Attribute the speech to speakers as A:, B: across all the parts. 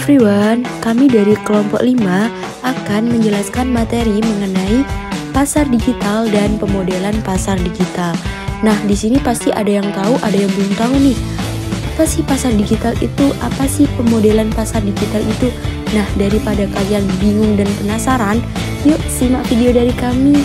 A: everyone, kami dari kelompok 5 akan menjelaskan materi mengenai pasar digital dan pemodelan pasar digital. Nah, di sini pasti ada yang tahu, ada yang belum tahu nih. Apa sih pasar digital itu? Apa sih pemodelan pasar digital itu? Nah, daripada kalian bingung dan penasaran, yuk simak video dari kami.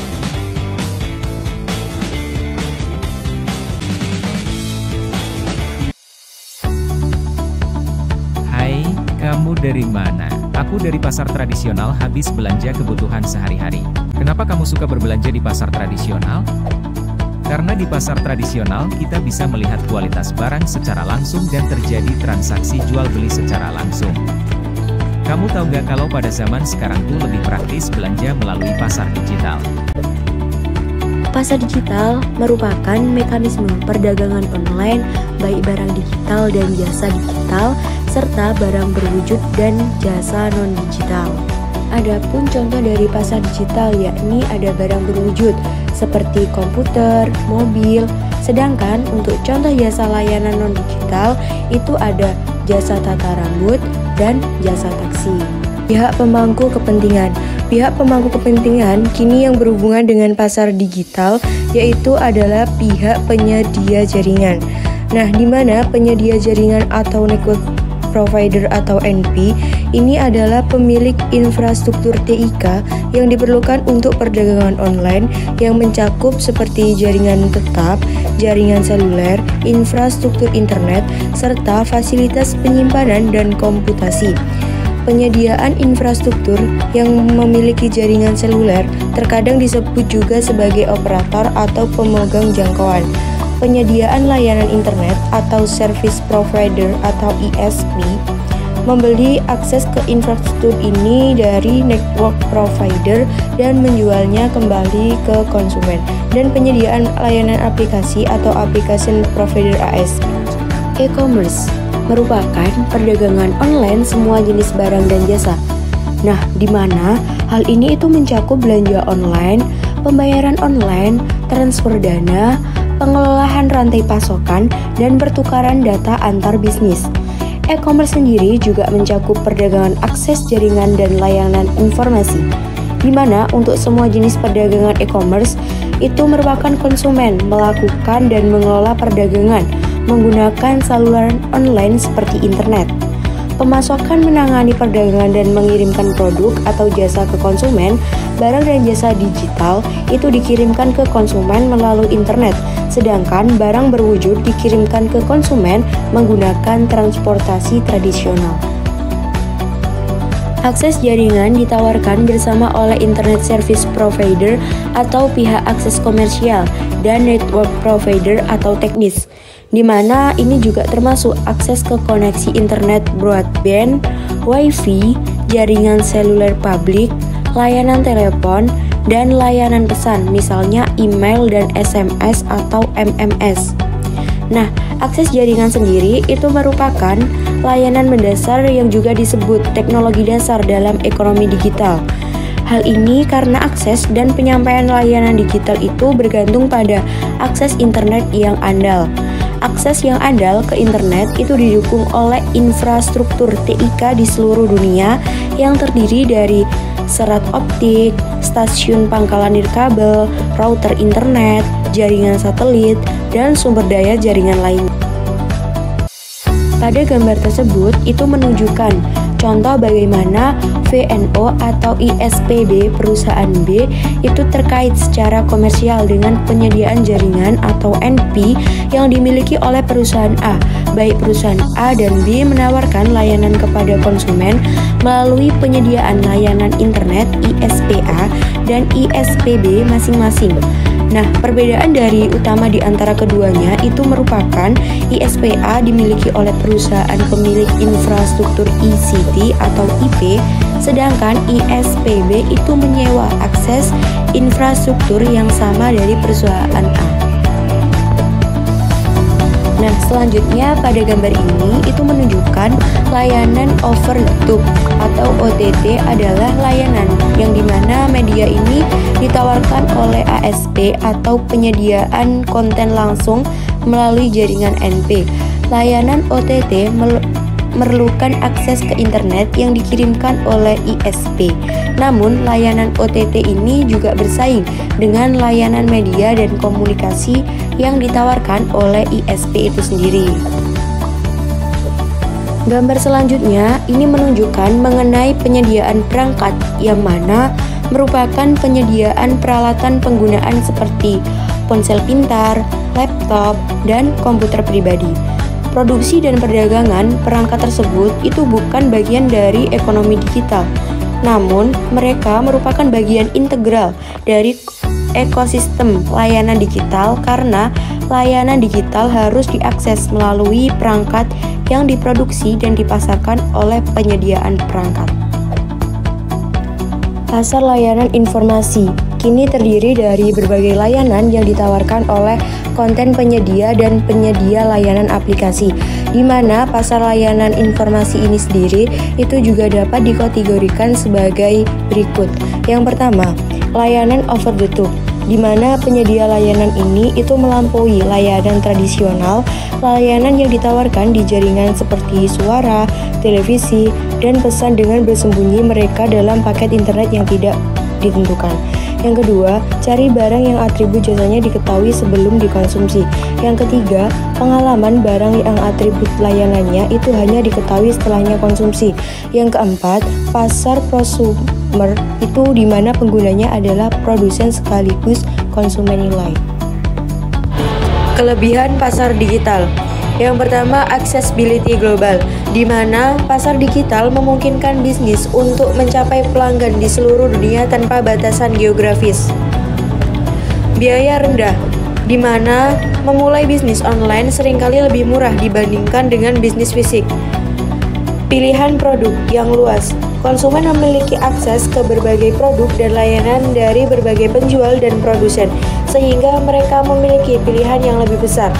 B: Hai, kamu dari mana? Aku dari pasar tradisional habis belanja kebutuhan sehari-hari. Kenapa kamu suka berbelanja di pasar tradisional? Karena di pasar tradisional kita bisa melihat kualitas barang secara langsung dan terjadi transaksi jual beli secara langsung. Kamu tahu nggak kalau pada zaman sekarang tuh lebih praktis belanja melalui pasar digital?
A: Pasar digital merupakan mekanisme perdagangan online baik barang digital dan jasa digital serta barang berwujud dan jasa non-digital. Adapun contoh dari pasar digital yakni ada barang berwujud seperti komputer, mobil, sedangkan untuk contoh jasa layanan non-digital itu ada jasa tata rambut dan jasa taksi. Pihak pemangku kepentingan kini yang berhubungan dengan pasar digital yaitu adalah pihak penyedia jaringan. Nah, di mana penyedia jaringan atau network provider atau NP ini adalah pemilik infrastruktur TIK yang diperlukan untuk perdagangan online yang mencakup seperti jaringan tetap, jaringan seluler, infrastruktur internet, serta fasilitas penyimpanan dan komputasi. Penyediaan infrastruktur yang memiliki jaringan seluler terkadang disebut juga sebagai operator atau pemegang jangkauan. Penyediaan layanan internet atau service provider atau ISP membeli akses ke infrastruktur ini dari network provider dan menjualnya kembali ke konsumen. Dan penyediaan layanan aplikasi atau application provider AS. E-commerce merupakan perdagangan online semua jenis barang dan jasa. Nah, di mana hal ini itu mencakup belanja online, pembayaran online, transfer dana, pengelolaan rantai pasokan, dan pertukaran data antar bisnis. E-commerce sendiri juga mencakup perdagangan akses jaringan dan layanan informasi, di mana untuk semua jenis perdagangan e-commerce itu merupakan konsumen melakukan dan mengelola perdagangan menggunakan saluran online seperti internet. Pemasokan menangani perdagangan dan mengirimkan produk atau jasa ke konsumen. Barang dan jasa digital itu dikirimkan ke konsumen melalui internet, sedangkan barang berwujud dikirimkan ke konsumen menggunakan transportasi tradisional. Akses jaringan ditawarkan bersama oleh internet service provider atau pihak akses komersial dan network provider atau teknis, di mana ini juga termasuk akses ke koneksi internet broadband, wifi, jaringan seluler publik, layanan telepon, dan layanan pesan, misalnya email dan SMS atau MMS. Nah, akses jaringan sendiri itu merupakan layanan mendasar yang juga disebut teknologi dasar dalam ekonomi digital. Hal ini karena akses dan penyampaian layanan digital itu bergantung pada akses internet yang andal. Akses yang andal ke internet itu didukung oleh infrastruktur TIK di seluruh dunia yang terdiri dari serat optik, stasiun pangkalan nirkabel, router internet, jaringan satelit, dan sumber daya jaringan lain. Pada gambar tersebut itu menunjukkan contoh bagaimana VNO atau ISPB perusahaan B itu terkait secara komersial dengan penyediaan jaringan atau NP yang dimiliki oleh perusahaan A. Baik perusahaan A dan B menawarkan layanan kepada konsumen melalui penyediaan layanan internet ISPA dan ISPB masing-masing. Nah, perbedaan dari utama di antara keduanya itu merupakan ISPA dimiliki oleh perusahaan pemilik infrastruktur ICT atau IP, sedangkan ISPB itu menyewa akses infrastruktur yang sama dari perusahaan A. Nah, selanjutnya pada gambar ini itu menunjukkan layanan over the top atau OTT adalah layanan yang dimana media ini ditawarkan oleh ASP atau penyediaan konten langsung melalui jaringan NP. Layanan OTT memerlukan akses ke internet yang dikirimkan oleh ISP. Namun, layanan OTT ini juga bersaing dengan layanan media dan komunikasi yang ditawarkan oleh ISP itu sendiri. Gambar selanjutnya ini menunjukkan mengenai penyediaan perangkat yang mana merupakan penyediaan peralatan penggunaan seperti ponsel pintar, laptop, dan komputer pribadi. Produksi dan perdagangan perangkat tersebut itu bukan bagian dari ekonomi digital, namun mereka merupakan bagian integral dari ekosistem layanan digital karena layanan digital harus diakses melalui perangkat yang diproduksi dan dipasarkan oleh penyediaan perangkat. Pasar layanan informasi kini terdiri dari berbagai layanan yang ditawarkan oleh konten penyedia dan penyedia layanan aplikasi, di mana pasar layanan informasi ini sendiri itu juga dapat dikategorikan sebagai berikut. Yang pertama, layanan over the top, di mana penyedia layanan ini itu melampaui layanan tradisional, layanan yang ditawarkan di jaringan seperti suara, televisi, dan pesan dengan bersembunyi mereka dalam paket internet yang tidak ditentukan. Yang kedua, cari barang yang atribut jasanya diketahui sebelum dikonsumsi. Yang ketiga, pengalaman barang yang atribut layanannya itu hanya diketahui setelahnya konsumsi. Yang keempat, pasar prosumer itu di mana penggunanya adalah produsen sekaligus konsumen nilai. Kelebihan pasar digital. Yang pertama, accessibility global, di mana pasar digital memungkinkan bisnis untuk mencapai pelanggan di seluruh dunia tanpa batasan geografis. Biaya rendah, di mana memulai bisnis online seringkali lebih murah dibandingkan dengan bisnis fisik. Pilihan produk yang luas, konsumen memiliki akses ke berbagai produk dan layanan dari berbagai penjual dan produsen, sehingga mereka memiliki pilihan yang lebih besar.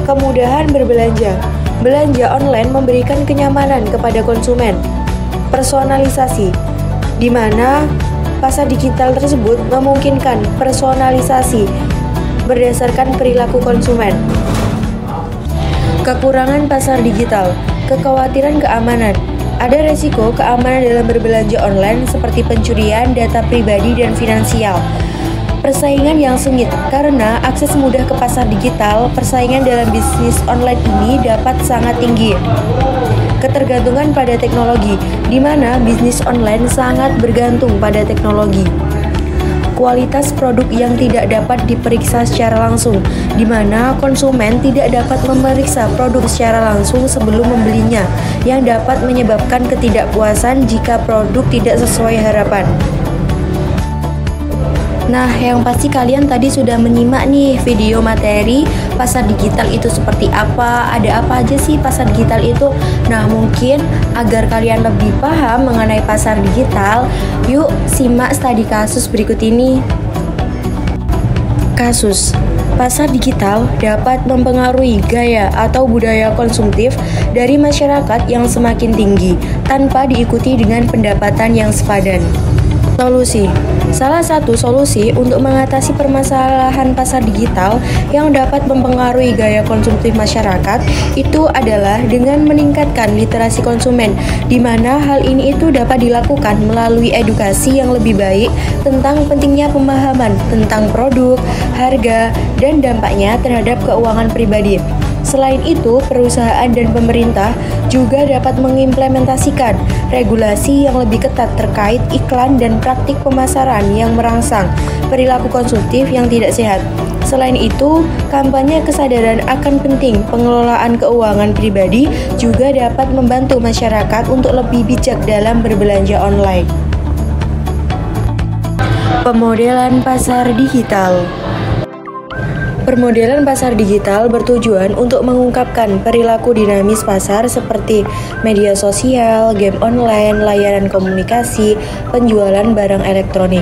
A: Kemudahan berbelanja. Belanja online memberikan kenyamanan kepada konsumen. Personalisasi, di mana pasar digital tersebut memungkinkan personalisasi berdasarkan perilaku konsumen. Kekurangan pasar digital. Kekhawatiran keamanan. Ada resiko keamanan dalam berbelanja online seperti pencurian data pribadi dan finansial. Persaingan yang sengit, karena akses mudah ke pasar digital, persaingan dalam bisnis online ini dapat sangat tinggi. Ketergantungan pada teknologi, di mana bisnis online sangat bergantung pada teknologi. Kualitas produk yang tidak dapat diperiksa secara langsung, di mana konsumen tidak dapat memeriksa produk secara langsung sebelum membelinya, yang dapat menyebabkan ketidakpuasan jika produk tidak sesuai harapan. Nah, yang pasti kalian tadi sudah menyimak nih video materi pasar digital itu seperti apa, ada apa aja sih pasar digital itu. Nah, mungkin agar kalian lebih paham mengenai pasar digital, yuk simak studi kasus berikut ini. Kasus pasar digital dapat mempengaruhi gaya atau budaya konsumtif dari masyarakat yang semakin tinggi tanpa diikuti dengan pendapatan yang sepadan. Solusi. Salah satu solusi untuk mengatasi permasalahan pasar digital yang dapat mempengaruhi gaya konsumtif masyarakat itu adalah dengan meningkatkan literasi konsumen, di mana hal ini itu dapat dilakukan melalui edukasi yang lebih baik tentang pentingnya pemahaman tentang produk, harga, dan dampaknya terhadap keuangan pribadi. Selain itu, perusahaan dan pemerintah juga dapat mengimplementasikan regulasi yang lebih ketat terkait iklan dan praktik pemasaran yang merangsang perilaku konsumtif yang tidak sehat. Selain itu, kampanye kesadaran akan penting pengelolaan keuangan pribadi juga dapat membantu masyarakat untuk lebih bijak dalam berbelanja online. Pemodelan pasar digital. Permodelan pasar digital bertujuan untuk mengungkapkan perilaku dinamis pasar seperti media sosial, game online, layanan komunikasi, penjualan barang elektronik.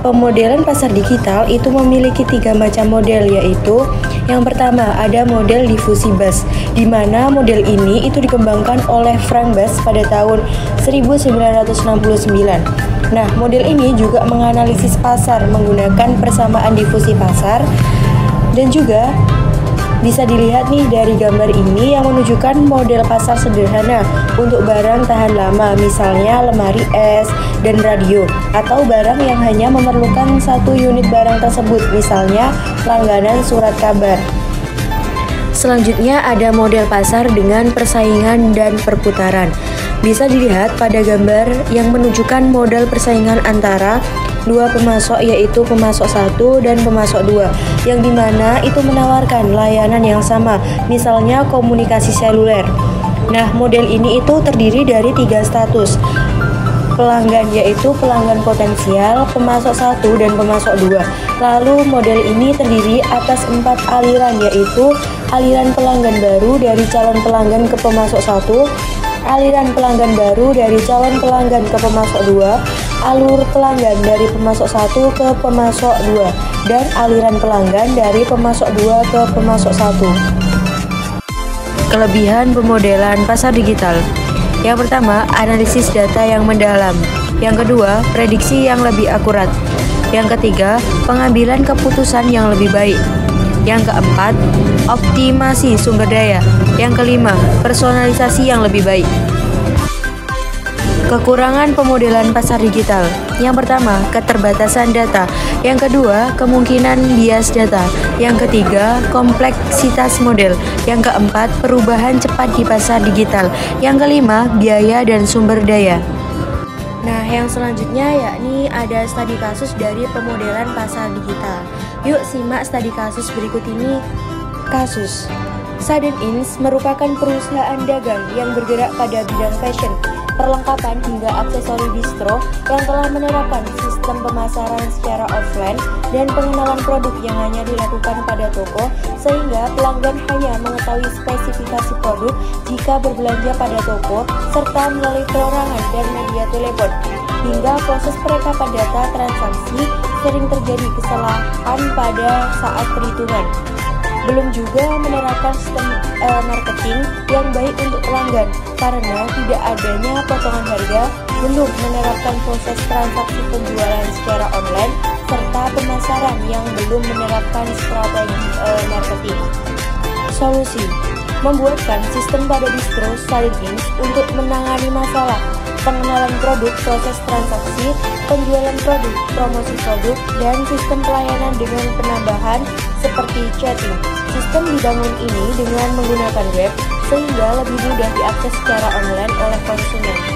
A: Pemodelan pasar digital itu memiliki 3 macam model, yaitu yang pertama ada model diffusi Bass, di mana model ini itu dikembangkan oleh Frank Bass pada tahun 1969. Nah, model ini juga menganalisis pasar menggunakan persamaan difusi pasar dan juga Bisa dilihat nih dari gambar ini yang menunjukkan model pasar sederhana untuk barang tahan lama, misalnya lemari es dan radio, atau barang yang hanya memerlukan satu unit barang tersebut, misalnya langganan surat kabar. Selanjutnya ada model pasar dengan persaingan dan perputaran. Bisa dilihat pada gambar yang menunjukkan model persaingan antara dua pemasok, yaitu pemasok 1 dan pemasok 2, yang dimana itu menawarkan layanan yang sama, misalnya komunikasi seluler. Nah, model ini itu terdiri dari 3 status pelanggan, yaitu pelanggan potensial, pemasok 1 dan pemasok 2. Lalu model ini terdiri atas 4 aliran, yaitu aliran pelanggan baru dari calon pelanggan ke pemasok 1, aliran pelanggan baru dari calon pelanggan ke pemasok 2, alur pelanggan dari pemasok 1 ke pemasok 2, dan aliran pelanggan dari pemasok 2 ke pemasok 1. Kelebihan pemodelan pasar digital. Yang pertama, analisis data yang mendalam. Yang kedua, prediksi yang lebih akurat. Yang ketiga, pengambilan keputusan yang lebih baik. Yang keempat, optimasi sumber daya. Yang kelima, personalisasi yang lebih baik. Kekurangan pemodelan pasar digital. Yang pertama, keterbatasan data. Yang kedua, kemungkinan bias data. Yang ketiga, kompleksitas model. Yang keempat, perubahan cepat di pasar digital. Yang kelima, biaya dan sumber daya. Nah, yang selanjutnya yakni ada studi kasus dari pemodelan pasar digital. Yuk simak studi kasus berikut ini. Kasus Sudden Inc merupakan perusahaan dagang yang bergerak pada bidang fashion, perlengkapan hingga aksesori distro yang telah menerapkan sistem pemasaran secara offline dan pengenalan produk yang hanya dilakukan pada toko, sehingga pelanggan hanya mengetahui spesifikasi produk jika berbelanja pada toko serta melalui perorangan dan media telepon. Hingga proses perekapan data transaksi sering terjadi kesalahan pada saat perhitungan. Belum juga menerapkan sistem marketing yang baik untuk pelanggan karena tidak adanya potongan harga, belum menerapkan proses transaksi penjualan secara online, serta pemasaran yang belum menerapkan strategi marketing. Solusi: membuatkan sistem pada distro Sudden Inc untuk menangani masalah pengenalan produk, proses transaksi, penjualan produk, promosi produk, dan sistem pelayanan dengan penambahan seperti chatting. Sistem dibangun ini dengan menggunakan web sehingga lebih mudah diakses secara online oleh konsumen.